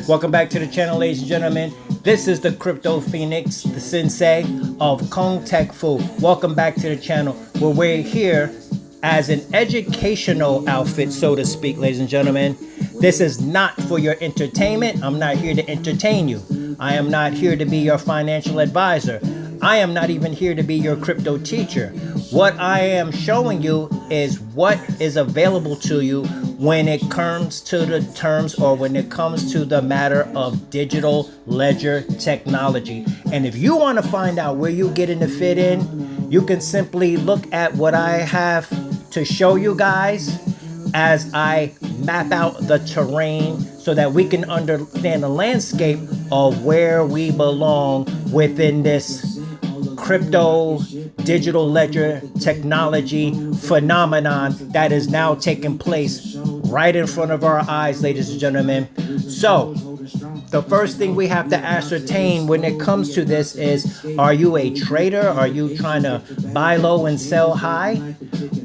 Welcome back to the channel, ladies and gentlemen. This is the Crypto Phoenix, the sensei of Kung Tech Fu. Welcome back to the channel where we're here as an educational outfit, so to speak, ladies and gentlemen. This is not for your entertainment. I'm not here to entertain you. I am not here to be your financial advisor. I am not even here to be your crypto teacher. What I am showing you is what is available to you when it comes to the terms, or when it comes to the matter of digital ledger technology. And if you want to find out where you get in to fit in, you can simply look at what I have to show you guys as I map out the terrain so that we can understand the landscape of where we belong within this crypto digital ledger technology phenomenon that is now taking place right in front of our eyes, ladies and gentlemen. So the first thing we have to ascertain when it comes to this is, are you a trader? Are you trying to buy low and sell high?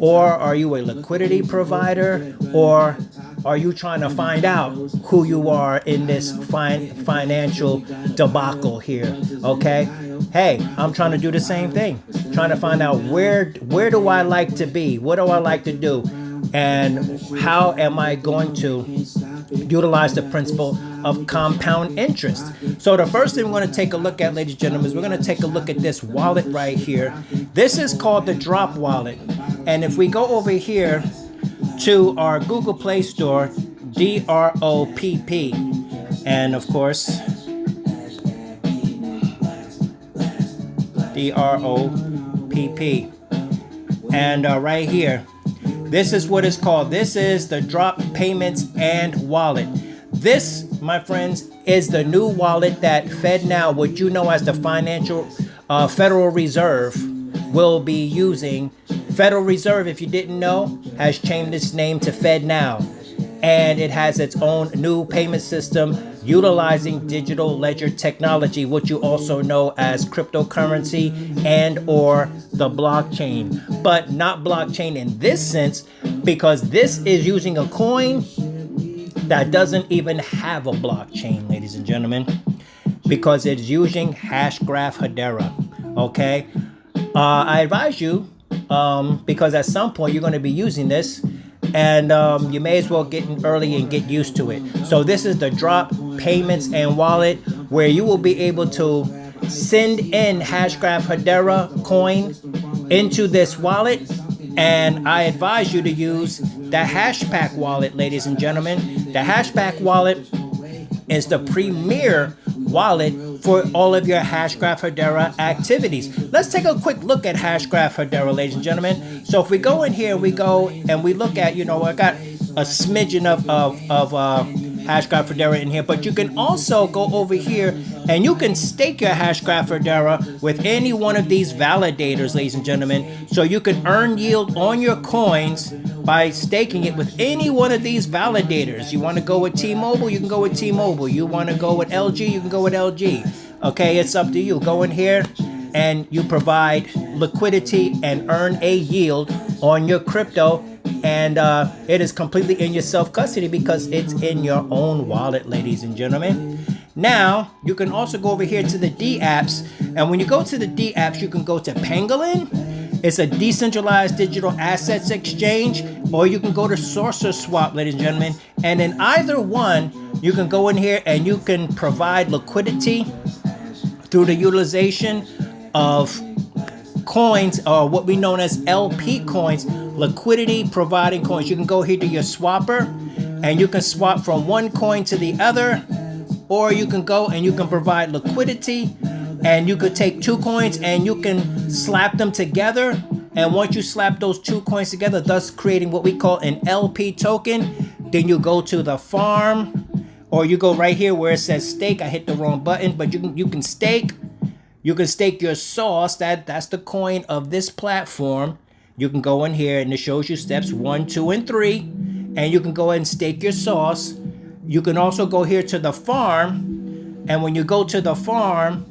Or are you a liquidity provider? Or are you trying to find out who you are in this financial debacle here? Okay. Hey, I'm trying to do the same thing. Trying to find out where do I like to be? What do I like to do? And how am I going to utilize the principle of compound interest? So the first thing we're going to take a look at, ladies and gentlemen, is we're going to take a look at this wallet right here. This is called the DROPP wallet. And if we go over here to our Google Play Store, DROPP, and of course, DROPP, and right here, this is what it's called. This is the DROPP Payments and Wallet. This, my friends, is the new wallet that FedNow, what you know as the Federal Reserve, will be using. Federal Reserve, if you didn't know, has changed its name to FedNow, and it has its own new payment system utilizing digital ledger technology, what you also know as cryptocurrency and or the blockchain. But not blockchain in this sense, because this is using a coin that doesn't even have a blockchain, ladies and gentlemen, because it's using Hashgraph Hedera. Okay, I advise you, because at some point you're going to be using this, and you may as well get in early and get used to it. So this is the DROPP Payments and Wallet, where you will be able to send in Hashgraph Hedera coin into this wallet. And I advise you to use the Hashpack wallet, ladies and gentlemen. The Hashpack wallet is the premier wallet for all of your Hashgraph Hedera activities. Let's take a quick look at Hashgraph Hedera, ladies and gentlemen. So if we go in here, we go and we look at, I got a smidgen of Hashgraph Hedera in here, but you can also go over here and you can stake your Hashgraph Hedera with any one of these validators, ladies and gentlemen. So you can earn yield on your coins by staking it with any one of these validators. You want to go with T-Mobile, you can go with T-Mobile. You want to go with LG, you can go with LG. Okay, it's up to you. Go in here and you provide liquidity and earn a yield on your crypto. And it is completely in your self-custody because it's in your own wallet, ladies and gentlemen. Now, you can also go over here to the D apps. And when you go to the D apps, you can go to Pangolin. It's a decentralized digital assets exchange. Or you can go to Sorcerer Swap, ladies and gentlemen. And in either one, you can go in here and you can provide liquidity through the utilization of coins, or what we know as LP coins, liquidity providing coins. You can go here to your swapper and you can swap from one coin to the other, or you can go and you can provide liquidity and you could take two coins and you can slap them together. And once you slap those two coins together, thus creating what we call an LP token, then you go to the farm, or you go right here where it says stake. I hit the wrong button, but you can stake. You can stake your sauce. That's the coin of this platform. You can go in here and it shows you steps 1, 2, and 3. And you can go ahead and stake your sauce. You can also go here to the farm. And when you go to the farm,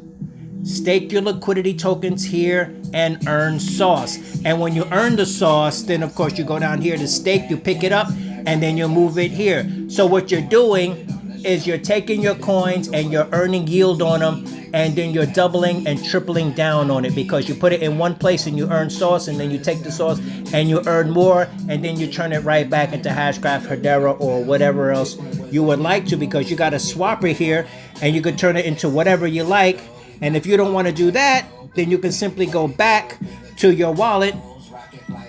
stake your liquidity tokens here and earn sauce. And when you earn the sauce, then of course you go down here to stake, you pick it up, and then you move it here. So what you're doing is you're taking your coins and you're earning yield on them, and then you're doubling and tripling down on it, because you put it in one place and you earn sauce, and then you take the sauce and you earn more, and then you turn it right back into Hashgraph, Hedera, or whatever else you would like to, because you got a swapper here and you could turn it into whatever you like. And if you don't want to do that, then you can simply go back to your wallet,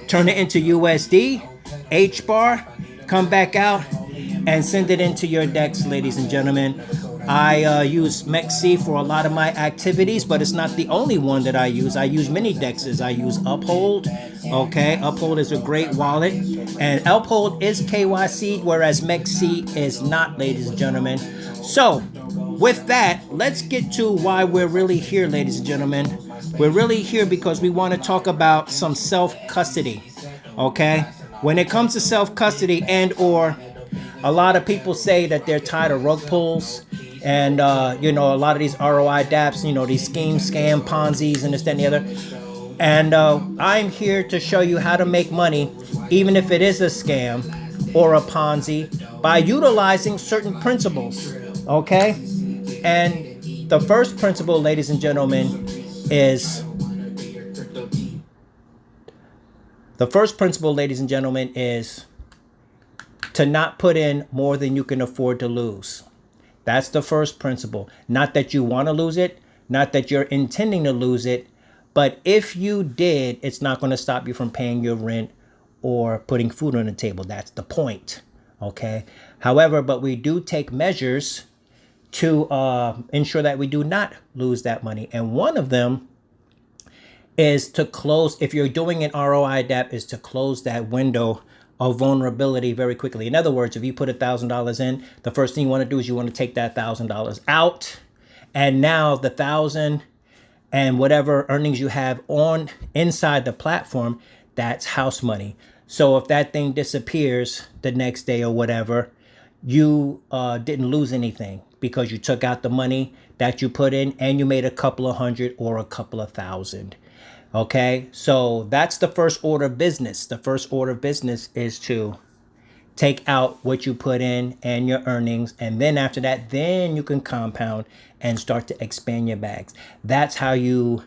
turn it into USD, HBAR, come back out and send it into your DEX, ladies and gentlemen. I use MEXC for a lot of my activities, but it's not the only one that I use. I use many DEXs. I use Uphold. Okay, Uphold is a great wallet, and Uphold is KYC, whereas MEXC is not, ladies and gentlemen. So with that, let's get to why we're really here, ladies and gentlemen. We're really here because we want to talk about some self-custody. Okay, when it comes to self-custody, and or a lot of people say that they're tired of rug pulls, and you know, a lot of these ROI dApps, you know, these schemes, scam, Ponzi's, and this, that, and the other. And I'm here to show you how to make money, even if it is a scam or a Ponzi, by utilizing certain principles. Okay, and the first principle, ladies and gentlemen, is to not put in more than you can afford to lose. That's the first principle. Not that you want to lose it, not that you're intending to lose it, but if you did, it's not going to stop you from paying your rent or putting food on the table. That's the point. Okay. However, but we do take measures to ensure that we do not lose that money. And one of them is to close, if you're doing an ROI dApp, is to close that window of vulnerability very quickly. In other words, if you put $1,000 in, the first thing you want to do is you want to take that $1,000 out. And now the 1,000 and whatever earnings you have on inside the platform, that's house money. So if that thing disappears the next day or whatever, you didn't lose anything, because you took out the money that you put in and you made a couple of hundred or a couple of thousand. Okay, so that's the first order of business. The first order of business is to take out what you put in and your earnings. And then after that, then you can compound and start to expand your bags. That's how you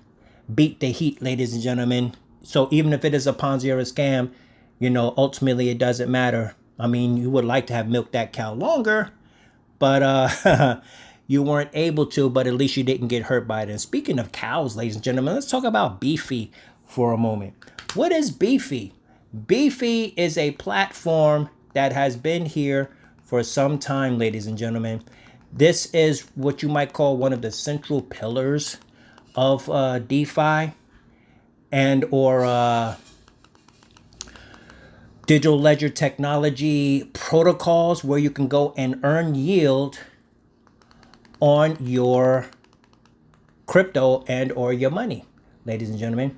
beat the heat, ladies and gentlemen. So even if it is a Ponzi or a scam, you know, ultimately it doesn't matter. I mean, you would like to have milked that cow longer, but you weren't able to, but at least you didn't get hurt by it. And speaking of cows, ladies and gentlemen, let's talk about Beefy for a moment. What is Beefy? Beefy is a platform that has been here for some time, ladies and gentlemen. This is what you might call one of the central pillars of DeFi and or digital ledger technology protocols, where you can go and earn yield on your crypto and or your money, ladies and gentlemen.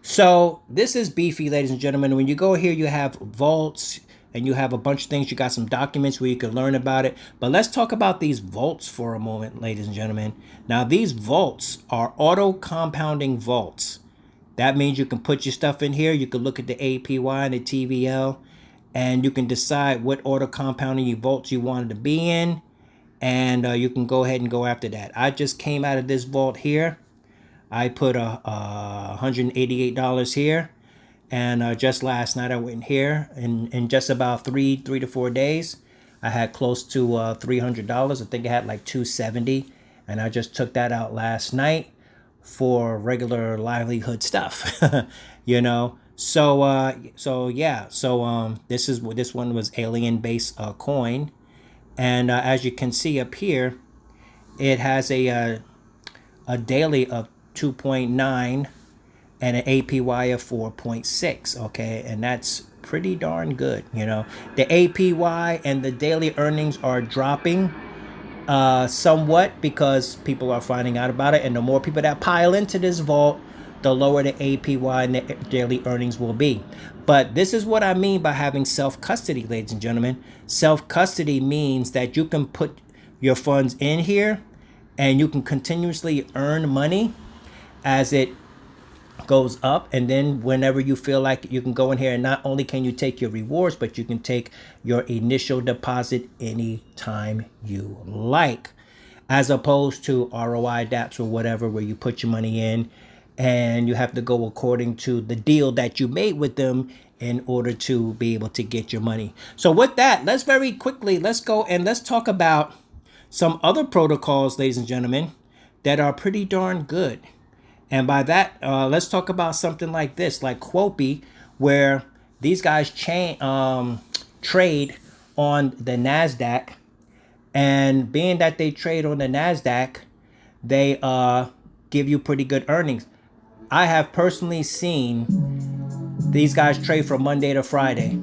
So this is Beefy, ladies and gentlemen. When you go here, you have vaults and you have a bunch of things. You got some documents where you can learn about it. But let's talk about these vaults for a moment, ladies and gentlemen. Now, these vaults are auto compounding vaults. That means you can put your stuff in here. You can look at the APY and the TVL, and you can decide what auto compounding vaults you wanted to be in. And you can go ahead and go after that. I just came out of this vault here. I put $188 here. And just last night I went here. In just about three to 4 days, I had close to $300. I think I had like $270. And I just took that out last night for regular livelihood stuff. You know. So this one was alien base coin. And as you can see up here, it has a daily of 2.9 and an APY of 4.6. Okay, and that's pretty darn good. You know, the APY and the daily earnings are dropping somewhat because people are finding out about it, and the more people that pile into this vault, the lower the APY and the daily earnings will be. But this is what I mean by having self-custody, ladies and gentlemen. Self-custody means that you can put your funds in here and you can continuously earn money as it goes up, and then whenever you feel like, you can go in here, and not only can you take your rewards, but you can take your initial deposit anytime you like, as opposed to ROI dApps or whatever, where you put your money in and you have to go according to the deal that you made with them in order to be able to get your money. So with that, let's very quickly, let's go and let's talk about some other protocols, ladies and gentlemen, that are pretty darn good. And by that, let's talk about something like this, like Quopi, where these guys trade on the NASDAQ. And being that they trade on the NASDAQ, they give you pretty good earnings. I have personally seen these guys trade from Monday to Friday.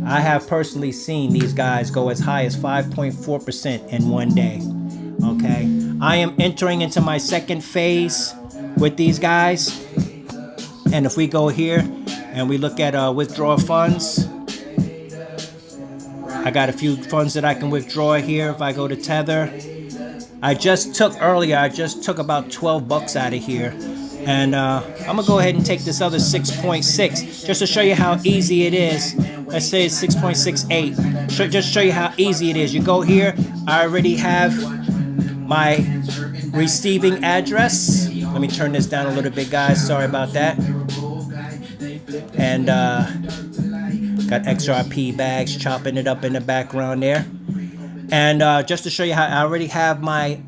I have personally seen these guys go as high as 5.4% in one day. Okay. I am entering into my second phase with these guys. And if we go here and we look at withdraw funds, I got a few funds that I can withdraw here. If I go to Tether, I just took about 12 bucks out of here. And I'm gonna go ahead and take this other 6.6 just to show you how easy it is. Let's say it's 6.68. Just show you how easy it is. You go here, I already have my receiving address. Let me turn this down a little bit, guys. Sorry about that. And got XRP bags chopping it up in the background there. And just to show you how I already have my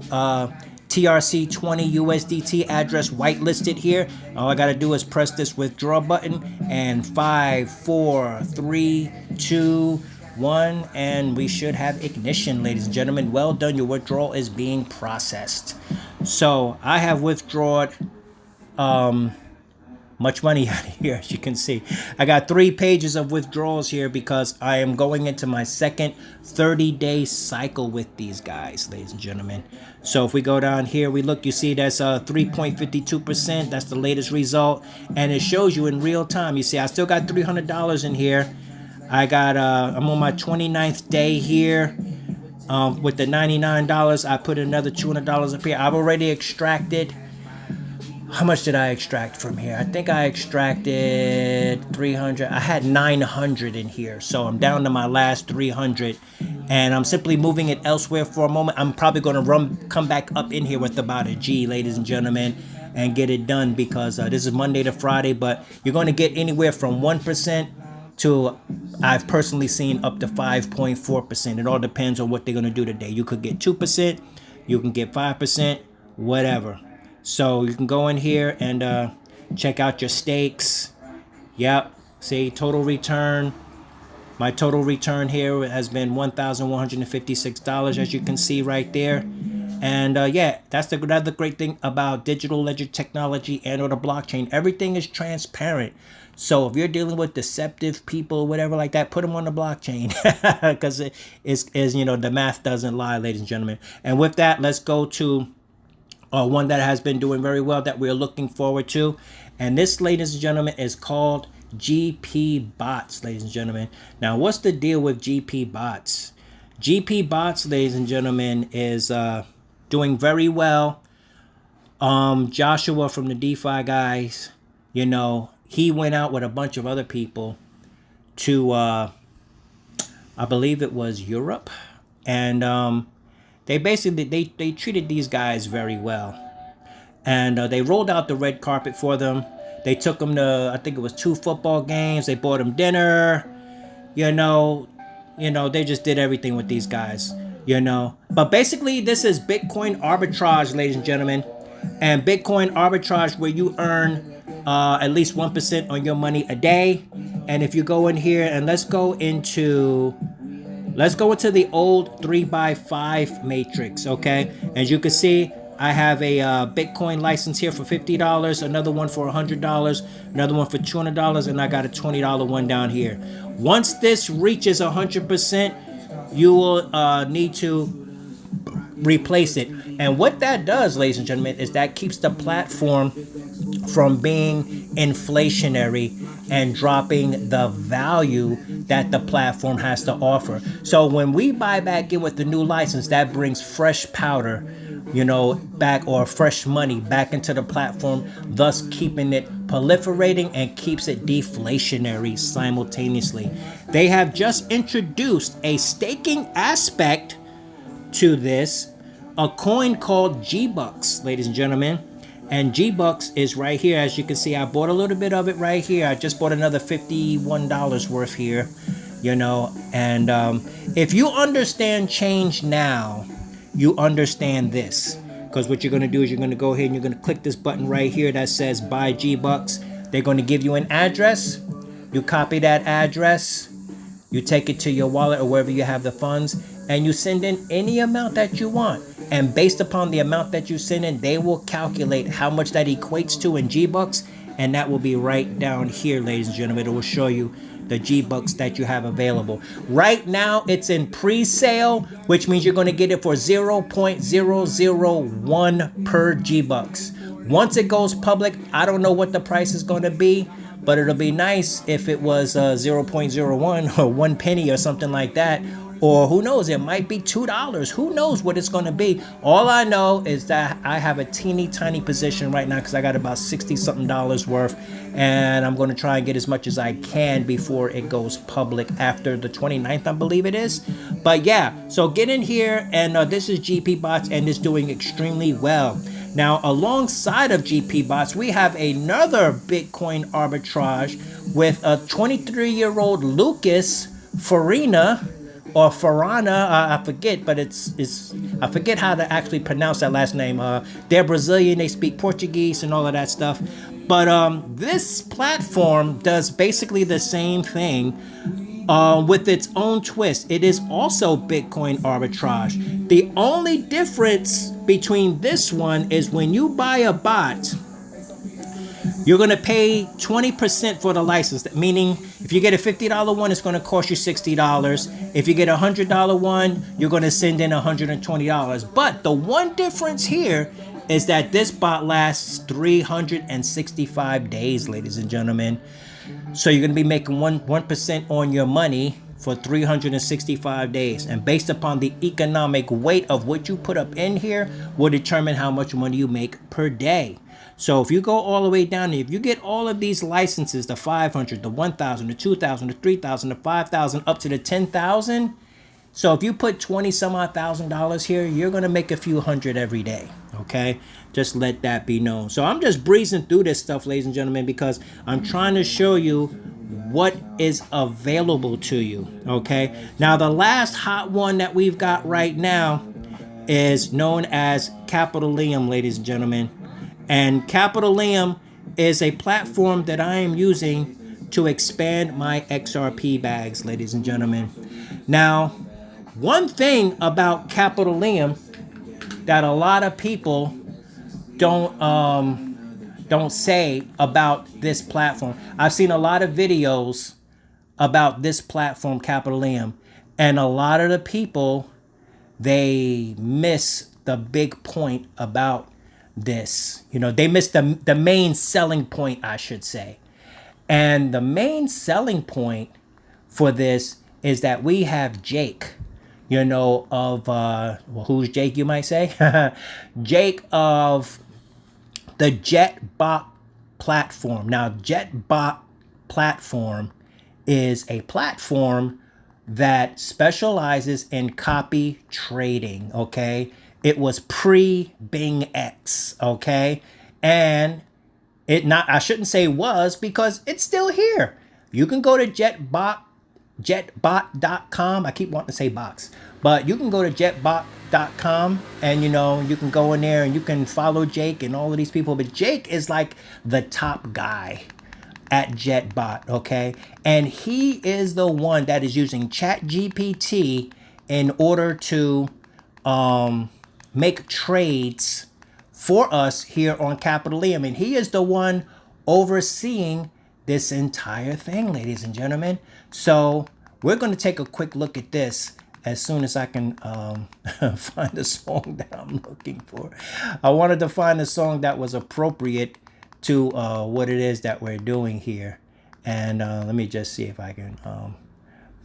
TRC20 USDT address whitelisted here. All I got to do is press this withdraw button, and 5, 4, 3, 2, 1, and we should have ignition, ladies and gentlemen. Well done. Your withdrawal is being processed. So I have withdrawn much money out of here, as you can see. I got 3 pages of withdrawals here because I am going into my second 30-day cycle with these guys, ladies and gentlemen. So if we go down here, we look, you see that's 3.52%. That's the latest result, and it shows you in real time. You see I still got $300 in here. I got I'm on my 29th day here. With the $99, I put another $200 up here. I've already extracted. How much did I extract from here? I think I extracted 300. I had 900 in here, so I'm down to my last 300, and I'm simply moving it elsewhere for a moment. I'm probably going to come back up in here with about a G, ladies and gentlemen, and get it done, because this is Monday to Friday, but you're going to get anywhere from 1% to, I've personally seen, up to 5.4%. It all depends on what they're going to do today. You could get 2%, you can get 5%, whatever. So you can go in here and check out your stakes. Yep. See, total return. My total return here has been $1,156, as you can see right there. And yeah, that's the another great thing about digital ledger technology and or the blockchain. Everything is transparent. So if you're dealing with deceptive people, whatever like that, put them on the blockchain, because it is, you know, the math doesn't lie, ladies and gentlemen. And with that, let's go to one that has been doing very well that we're looking forward to. And this, ladies and gentlemen, is called GP Bots, ladies and gentlemen. Now, what's the deal with GP Bots? GP Bots, ladies and gentlemen, is doing very well. Joshua from the DeFi guys, you know, he went out with a bunch of other people to, I believe it was Europe. And they basically, they treated these guys very well. And they rolled out the red carpet for them. They took them to, I think it was 2 football games. They bought them dinner. You know, they just did everything with these guys, you know. But basically, this is Bitcoin arbitrage, ladies and gentlemen. And Bitcoin arbitrage, where you earn at least 1% on your money a day. And if you go in here and let's go into the old 3x5 matrix, okay? As you can see, I have a Bitcoin license here for $50, another one for $100, another one for $200, and I got a $20 one down here. Once this reaches 100%, you will need to replace it. And what that does, ladies and gentlemen, is that keeps the platform from being inflationary and dropping the value that the platform has to offer. So when we buy back in with the new license, that brings fresh powder you know, back, or fresh money back into the platform, thus keeping it proliferating and keeps it deflationary simultaneously. They have just introduced a staking aspect to this, a coin called G-Bucks, ladies and gentlemen. And G-Bucks is right here. As you can see, I bought a little bit of it right here. I just bought another $51 worth here, you know. And if you understand change now, you understand this. Because what you're going to do is you're going to go ahead and you're going to click this button right here that says buy G-Bucks. They're going to give you an address. You copy that address. You take it to your wallet or wherever you have the funds, and you send in any amount that you want. And based upon the amount that you send in, they will calculate how much that equates to in G-Bucks, and that will be right down here, ladies and gentlemen. It will show you the G-Bucks that you have available. Right now, it's in pre-sale, which means you're going to get it for 0.001 per G-Bucks. Once it goes public, I don't know what the price is going to be, but it'll be nice if it was 0.01 or 1 penny or something like that. Or who knows, it might be $2. Who knows what it's going to be? All I know is that I have a teeny tiny position right now because I got about 60 something dollars worth, and I'm going to try and get as much as I can before it goes public after the 29th, I believe it is. But yeah, so get in here, and this is GP Bots, and it's doing extremely well. Now, alongside of GP Bots, we have another Bitcoin arbitrage with a 23-year-old Lucas Farina, or Farana, I forget, but it's I forget how to actually pronounce that last name. They're Brazilian, they speak Portuguese and all of that stuff. But this platform does basically the same thing with its own twist. It is also Bitcoin arbitrage. The only difference between this one is when you buy a bot, you're going to pay 20% for the license, meaning if you get a $50 one, it's going to cost you $60. If you get a $100 one, you're going to send in $120. But the one difference here is that this bot lasts 365 days, ladies and gentlemen. So you're going to be making 1% on your money for 365 days. And based upon the economic weight of what you put up in here will determine how much money you make per day. So if you go all the way down, if you get all of these licenses, the 500, the 1,000, the 2,000, the 3,000, the 5,000, up to the 10,000. So if you put 20 some odd $1,000 here, you're going to make a few hundred every day. Okay, just let that be known. So I'm just breezing through this stuff, ladies and gentlemen, because I'm trying to show you what is available to you. Okay, now the last hot one that we've got right now is known as CapitaLIUM, ladies and gentlemen. And CapitaLIUM is a platform that I am using to expand my XRP bags, ladies and gentlemen. Now, one thing about CapitaLIUM that a lot of people don't say about this platform. I've seen a lot of videos about this platform, CapitaLIUM, and a lot of the people, they miss the big point about this. You know, they missed the main selling point, I should say. And the main selling point for this is that we have Jake, you know, of well, who's Jake, you might say? Jake of the JetBot platform. Now, JetBot platform is a platform that specializes in copy trading, okay? It was pre-Bing X, okay? And I shouldn't say was, because it's still here. You can go to jetbot.com. I keep wanting to say box, but you can go to jetbot.com, and, you know, you can go in there and you can follow Jake and all of these people. But Jake is like the top guy at JetBot, okay? And he is the one that is using ChatGPT in order to make trades for us here on CapitaLIUM. And he is the one overseeing this entire thing, ladies and gentlemen. So we're going to take a quick look at this as soon as I can find the song that I'm looking for. I wanted to find a song that was appropriate to what it is that we're doing here. And let me just see if I can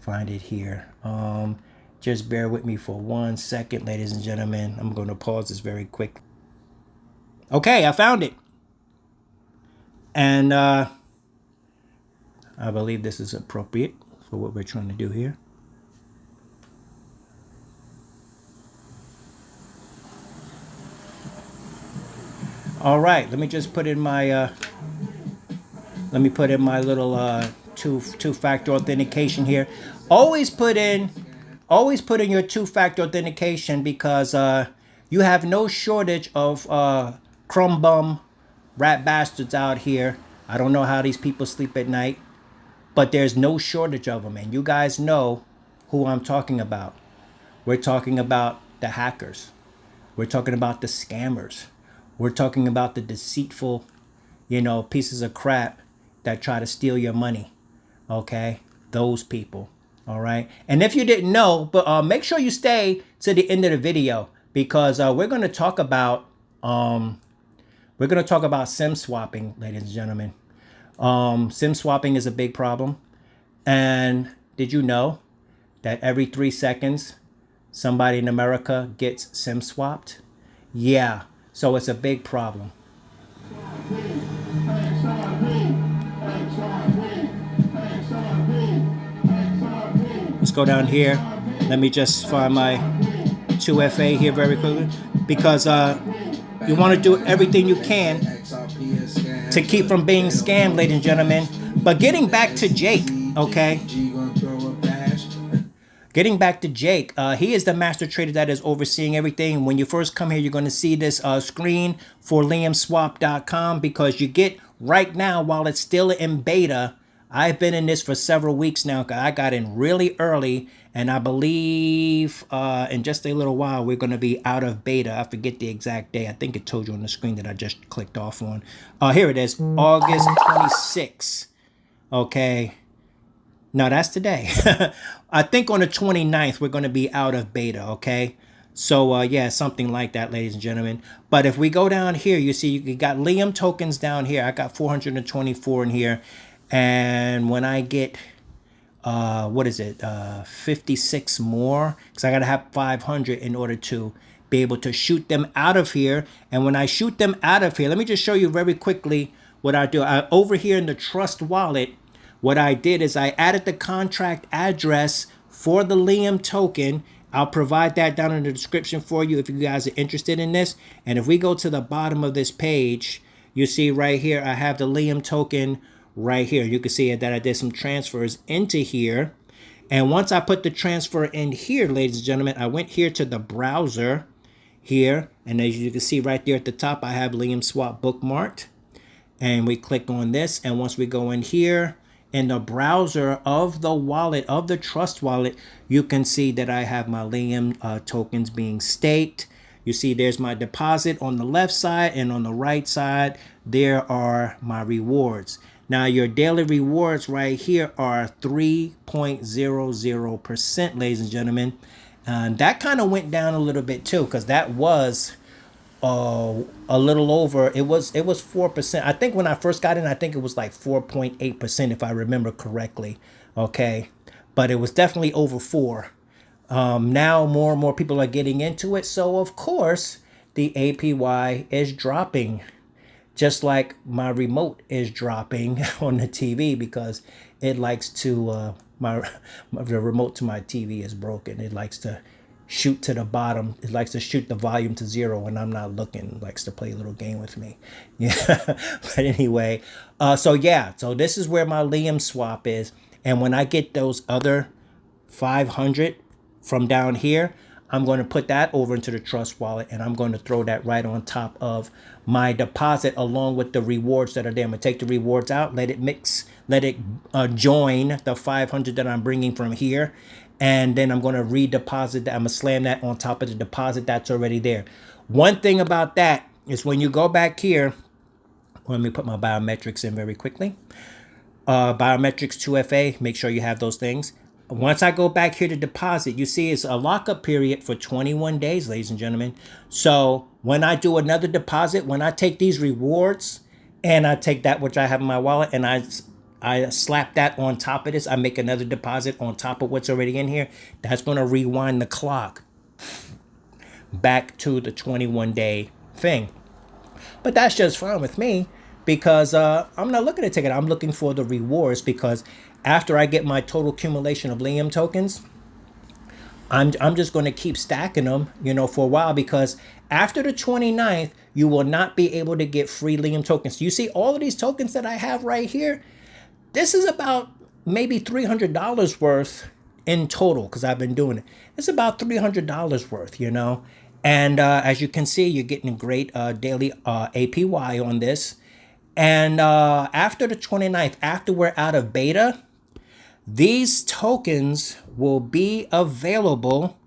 find it here. Just bear with me for 1 second, ladies and gentlemen. I'm going to pause this very quick. Okay, I found it. And I believe this is appropriate for what we're trying to do here. All right, let me just put in my little two-factor authentication here. Always put in your two-factor authentication, because you have no shortage of crumb bum rat bastards out here. I don't know how these people sleep at night, but there's no shortage of them, and you guys know who I'm talking about. We're talking about the hackers. We're talking about the scammers. We're talking about the deceitful, pieces of crap that try to steal your money. Okay? Those people. All right? And if you didn't know, but make sure you stay to the end of the video, because we're going to talk about SIM swapping, ladies and gentlemen. SIM swapping is a big problem. And did you know that every 3 seconds somebody in America gets SIM swapped? Yeah. So it's a big problem. Let's go down here. Let me just find my 2FA here very quickly, because you want to do everything you can to keep from being scammed, ladies and gentlemen. But getting back to Jake, okay? Getting back to Jake, he is the master trader that is overseeing everything. When you first come here, you're going to see this screen for liumswap.com, because you get right now, while it's still in beta. I've been in this for several weeks now. I got in really early, and I believe in just a little while we're going to be out of beta. I forget the exact day. I think it told you on the screen that I just clicked off on. Here it is, August 26th. Okay. No, that's today. I think on the 29th, we're going to be out of beta, okay? So, yeah, something like that, ladies and gentlemen. But if we go down here, you see you got Lium tokens down here. I got 424 in here. And when I get, 56 more, because I got to have 500 in order to be able to shoot them out of here. And when I shoot them out of here, let me just show you very quickly what I do. Over here in the Trust Wallet, what I did is I added the contract address for the Lium token. I'll provide that down in the description for you if you guys are interested in this. And if we go to the bottom of this page, you see right here, I have the Lium token right here. You can see that I did some transfers into here. And once I put the transfer in here, ladies and gentlemen, I went here to the browser here. And as you can see right there at the top, I have Lium Swap bookmarked. And we click on this. And once we go in here, in the browser of the wallet, of the Trust Wallet, you can see that I have my Lium tokens being staked. You see there's my deposit on the left side, and on the right side, there are my rewards. Now, your daily rewards right here are 3.00%, ladies and gentlemen. And that kind of went down a little bit too, because that was a little over, it was 4%. I think when I first got in, I think it was like 4.8%, if I remember correctly. Okay, but it was definitely over 4. Now more and more people are getting into it, so of course the APY is dropping, just like my remote is dropping on the TV, because it likes to the remote to my TV is broken. It likes to shoot to the bottom. It likes to shoot the volume to 0 when I'm not looking. It likes to play a little game with me. Yeah. But anyway, so yeah, so this is where my Lium swap is. And when I get those other 500 from down here, I'm going to put that over into the Trust Wallet, and I'm going to throw that right on top of my deposit along with the rewards that are there. I'm going to take the rewards out, let it mix, let it join the 500 that I'm bringing from here. And then I'm going to redeposit that. I'm going to slam that on top of the deposit that's already there. One thing about that is when you go back here, let me put my biometrics in very quickly. Biometrics 2FA, make sure you have those things. Once I go back here to deposit, you see it's a lockup period for 21 days, ladies and gentlemen. So when I do another deposit, when I take these rewards and I take that which I have in my wallet and I I slap that on top of this, I make another deposit on top of what's already in here, that's going to rewind the clock back to the 21-day thing. But that's just fine with me because I'm not looking at ticket. I'm looking for the rewards because after I get my total accumulation of Lium tokens, I'm just going to keep stacking them, for a while, because after the 29th, you will not be able to get free Lium tokens. You see all of these tokens that I have right here? This is about maybe $300 worth in total because I've been doing it. It's about $300 worth, And as you can see, you're getting a great daily APY on this. And after the 29th, after we're out of beta, these tokens will be available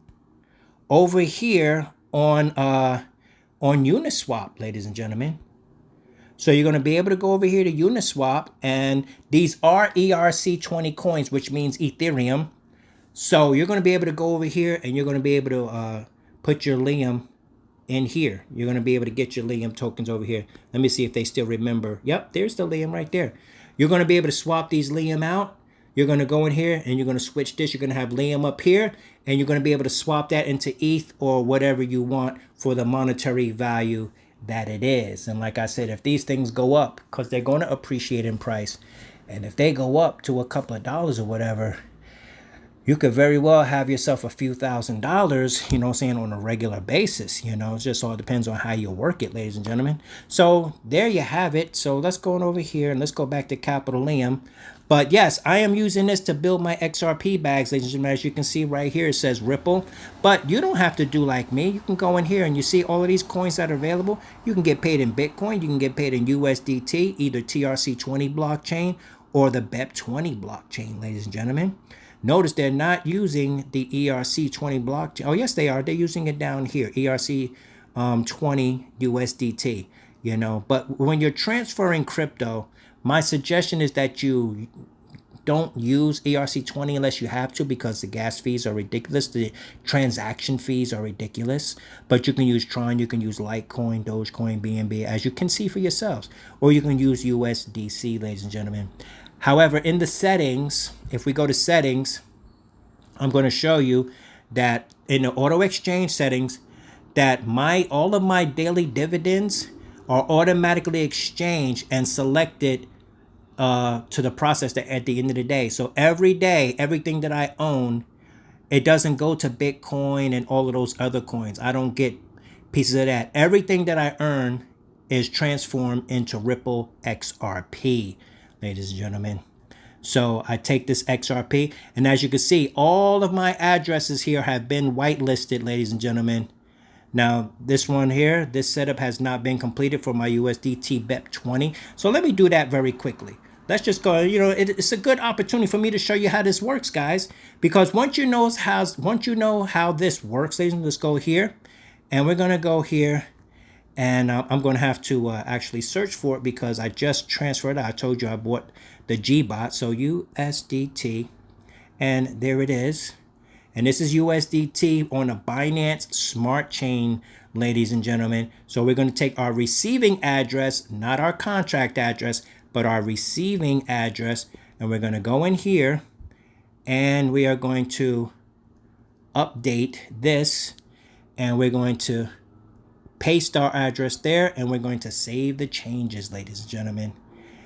over here on Uniswap, ladies and gentlemen. So you're going to be able to go over here to Uniswap, and these are ERC20 coins, which means Ethereum. So you're going to be able to go over here, and you're going to be able to put your Lium in here. You're going to be able to get your Lium tokens over here. Let me see if they still remember. Yep, there's the Lium right there. You're going to be able to swap these Lium out. You're going to go in here and you're going to switch this. You're going to have Lium up here, and you're going to be able to swap that into ETH or whatever you want for the monetary value that it is. And like I said, if these things go up, because they're going to appreciate in price, and if they go up to a couple of dollars or whatever, you could very well have yourself a few $1,000s, on a regular basis. It just all depends on how you work it, ladies and gentlemen. So there you have it. So let's go on over here and let's go back to CapitaLIUM. But yes, I am using this to build my XRP bags, ladies and gentlemen. As you can see right here, it says Ripple. But you don't have to do like me. You can go in here and you see all of these coins that are available. You can get paid in Bitcoin. You can get paid in USDT, either TRC20 blockchain or the BEP20 blockchain, ladies and gentlemen. Notice they're not using the ERC20 blockchain. Oh, yes, they are. They're using it down here, ERC20 USDT, But when you're transferring crypto, my suggestion is that you don't use ERC20 unless you have to, because the gas fees are ridiculous. The transaction fees are ridiculous. But you can use Tron, you can use Litecoin, Dogecoin, BNB, as you can see for yourselves. Or you can use USDC, ladies and gentlemen. However, in the settings, if we go to settings, I'm going to show you that in the auto exchange settings, that all of my daily dividends are automatically exchanged and selected to the process at the end of the day. So every day, everything that I own, it doesn't go to Bitcoin and all of those other coins. I don't get pieces of that. Everything that I earn is transformed into Ripple XRP, ladies and gentlemen. So I take this XRP, and as you can see, all of my addresses here have been whitelisted, ladies and gentlemen. Now, this one here, this setup has not been completed for my USDT BEP20. So let me do that very quickly. Let's just go, it's a good opportunity for me to show you how this works, guys. Because once you know how this works, ladies and gentlemen, let's go here. And we're going to go here. And I'm going to have to actually search for it because I just transferred it. I told you I bought the GBot. So USDT. And there it is. And this is USDT on a Binance Smart Chain, ladies and gentlemen. So we're going to take our receiving address, not our contract address, but our receiving address. And we're going to go in here and we are going to update this. And we're going to paste our address there, and we're going to save the changes, ladies and gentlemen.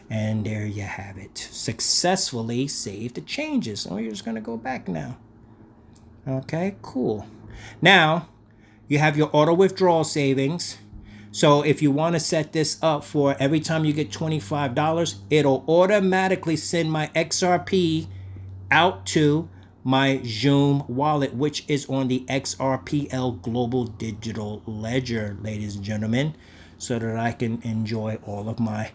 And there you have it. Successfully saved the changes. So you're just going to go back now. Okay, cool. Now, you have your auto withdrawal savings. So if you want to set this up for every time you get $25, it'll automatically send my XRP out to my Zoom wallet, which is on the XRPL Global Digital Ledger, ladies and gentlemen, so that I can enjoy all of my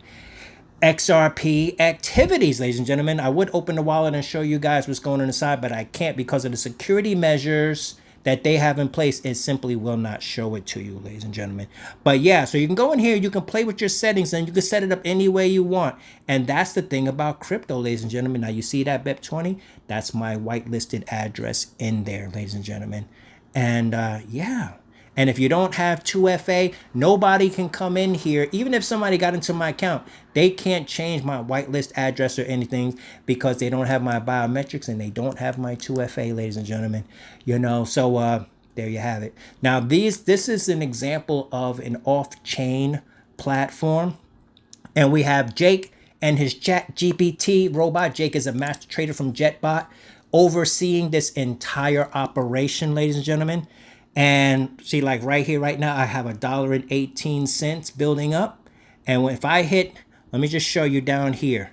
XRP activities, ladies and gentlemen. I would open the wallet and show you guys what's going on inside, but I can't because of the security measures that they have in place. It simply will not show it to you, ladies and gentlemen. But yeah, so you can go in here, you can play with your settings, and you can set it up any way you want. And that's the thing about crypto, ladies and gentlemen. Now you see that BEP20? That's my whitelisted address in there, ladies and gentlemen. And yeah, And if you don't have 2FA, nobody can come in here. Even if somebody got into my account, they can't change my whitelist address or anything because they don't have my biometrics and they don't have my 2FA, ladies and gentlemen. You know, so there you have it. Now, this is an example of an off-chain platform. And we have Jake and his ChatGPT robot. Jake is a master trader from JetBot overseeing this entire operation, ladies and gentlemen. And see, like right here, right now, I have $1.18 building up. And if I hit, let me just show you down here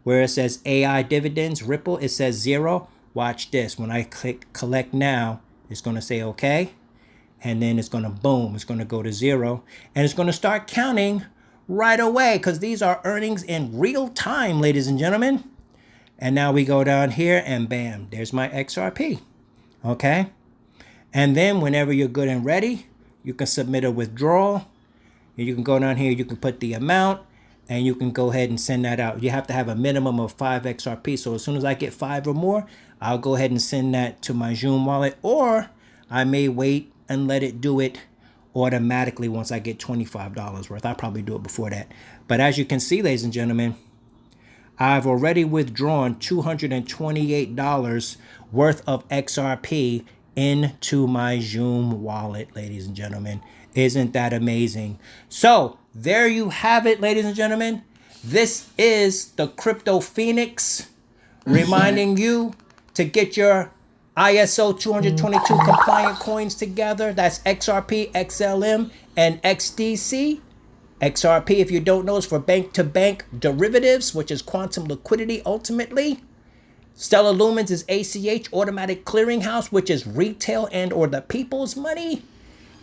where it says AI dividends, Ripple, it says 0. Watch this. When I click collect now, it's going to say okay. And then it's going to boom, it's going to go to 0. And it's going to start counting right away because these are earnings in real time, ladies and gentlemen. And now we go down here and bam, there's my XRP. Okay. And then whenever you're good and ready, you can submit a withdrawal. You can go down here, you can put the amount, and you can go ahead and send that out. You have to have a minimum of 5 XRP. So as soon as I get 5 or more, I'll go ahead and send that to my Zoom wallet, or I may wait and let it do it automatically once I get $25 worth. I'll probably do it before that. But as you can see, ladies and gentlemen, I've already withdrawn $228 worth of XRP into my Zoom wallet, ladies and gentlemen. Isn't that amazing? So there you have it, ladies and gentlemen. This is the Crypto Phoenix reminding you to get your ISO 222 compliant coins together. That's XRP, XLM, and XDC. XRP, if you don't know, is for bank-to-bank derivatives, which is quantum liquidity ultimately. Stellar Lumens is ACH, automatic clearinghouse, which is retail and or the people's money.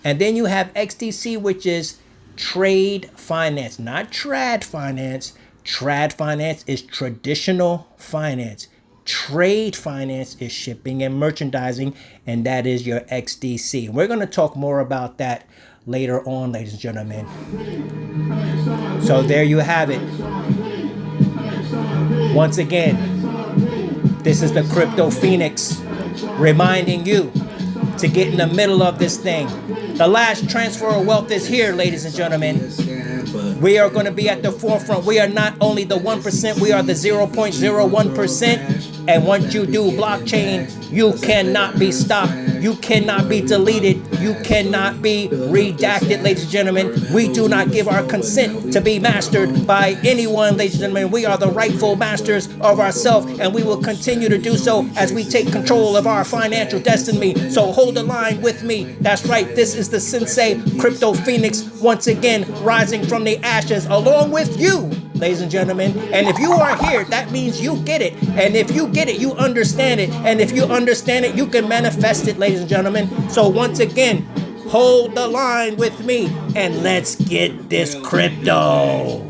And then you have XDC, which is trade finance, not trad finance. Trad finance is traditional finance. Trade finance is shipping and merchandising, and that is your XDC. We're going to talk more about that later on, ladies and gentlemen. So there you have it. Once again, this is the Crypto Phoenix reminding you to get in the middle of this thing. The last transfer of wealth is here, ladies and gentlemen. We are going to be at the forefront. We are not only the 1%, we are the 0.01%. And once you do blockchain, you cannot be stopped. You cannot be deleted. You cannot be redacted, ladies and gentlemen. We do not give our consent to be mastered by anyone, ladies and gentlemen. We are the rightful masters of ourselves, and we will continue to do so as we take control of our financial destiny. So hold the line with me. That's right. This is the Sensei Crypto Phoenix once again rising from the ashes along with you, ladies and gentlemen. And if you are here, that means you get it. And if you get it, you understand it. And if you understand it, you can manifest it, ladies and gentlemen. So once again, hold the line with me and let's get this crypto.